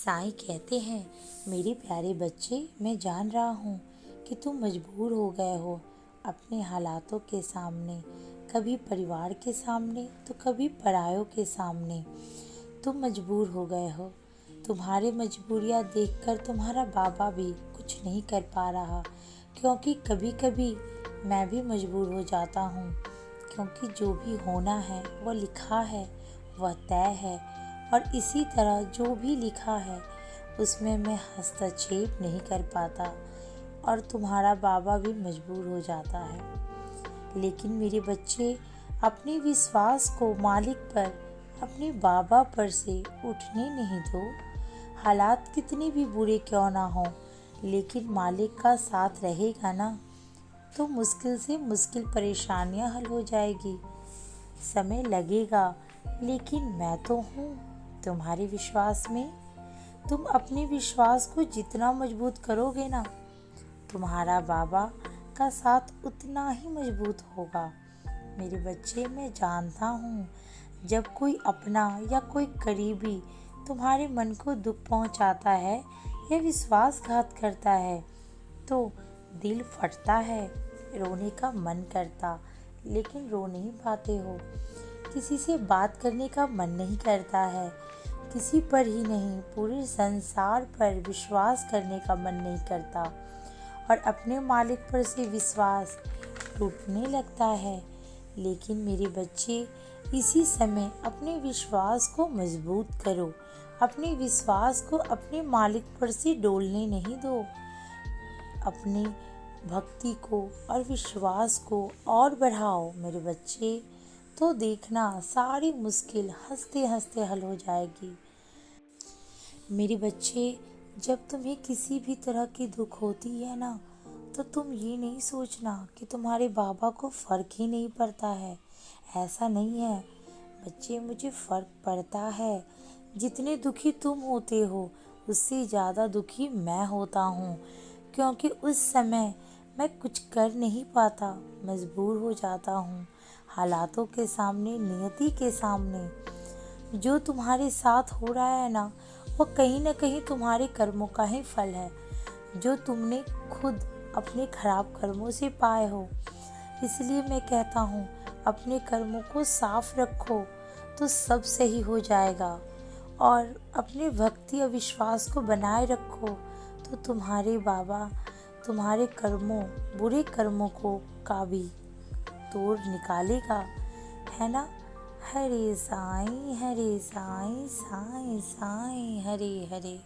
साईं कहते हैं, मेरे प्यारे बच्चे, मैं जान रहा हूँ कि तुम मजबूर हो गए हो अपने हालातों के सामने, कभी परिवार के सामने तो कभी परायों के सामने। तुम मजबूर हो गए हो। तुम्हारे मजबूरियाँ देखकर तुम्हारा बाबा भी कुछ नहीं कर पा रहा, क्योंकि कभी कभी मैं भी मजबूर हो जाता हूँ, क्योंकि जो भी होना है वह लिखा है, वह तय है, और इसी तरह जो भी लिखा है उसमें मैं हस्तक्षेप नहीं कर पाता, और तुम्हारा बाबा भी मजबूर हो जाता है। लेकिन मेरे बच्चे, अपने विश्वास को मालिक पर, अपने बाबा पर से उठने नहीं दो। हालात कितने भी बुरे क्यों ना हो, लेकिन मालिक का साथ रहेगा ना, तो मुश्किल से मुश्किल परेशानियां हल हो जाएगी। समय लगेगा, लेकिन मैं तो हूँ तुम्हारे विश्वास में। तुम अपने विश्वास को जितना मजबूत करोगे ना, तुम्हारा बाबा का साथ उतना ही मजबूत होगा। मेरे बच्चे, मैं जानता हूँ, जब कोई अपना या कोई करीबी तुम्हारे मन को दुख पहुँचाता है या विश्वासघात करता है, तो दिल फटता है, रोने का मन करता, लेकिन रो नहीं पाते हो। किसी से बात करने का मन नहीं करता है, किसी पर ही नहीं, पूरे संसार पर विश्वास करने का मन नहीं करता, और अपने मालिक पर से विश्वास टूटने लगता है। लेकिन मेरे बच्चे, इसी समय अपने विश्वास को मजबूत करो। अपने विश्वास को अपने मालिक पर से डोलने नहीं दो। अपनी भक्ति को और विश्वास को और बढ़ाओ मेरे बच्चे, तो देखना सारी मुश्किल हंसते हंसते हल हो जाएगी। मेरे बच्चे, जब तुम्हें किसी भी तरह की दुख होती है ना, तो तुम ये नहीं सोचना कि तुम्हारे बाबा को फ़र्क ही नहीं पड़ता है। ऐसा नहीं है बच्चे, मुझे फ़र्क पड़ता है। जितने दुखी तुम होते हो, उससे ज़्यादा दुखी मैं होता हूँ, क्योंकि उस समय मैं कुछ कर नहीं पाता, मजबूर हो जाता हूँ हालातों के सामने, नियति के सामने। जो तुम्हारे साथ हो रहा है ना, वो कहीं ना कहीं तुम्हारे कर्मों का ही फल है, जो तुमने खुद अपने खराब कर्मों से पाए हो। इसलिए मैं कहता हूँ, अपने कर्मों को साफ रखो तो सब सही हो जाएगा, और अपने भक्ति और विश्वास को बनाए रखो तो तुम्हारे बाबा तुम्हारे कर्मों, बुरे कर्मों को का भी तोड़ निकालेगा, है ना। हरे साईं, हरे साईं, साईं साईं, हरे हरे।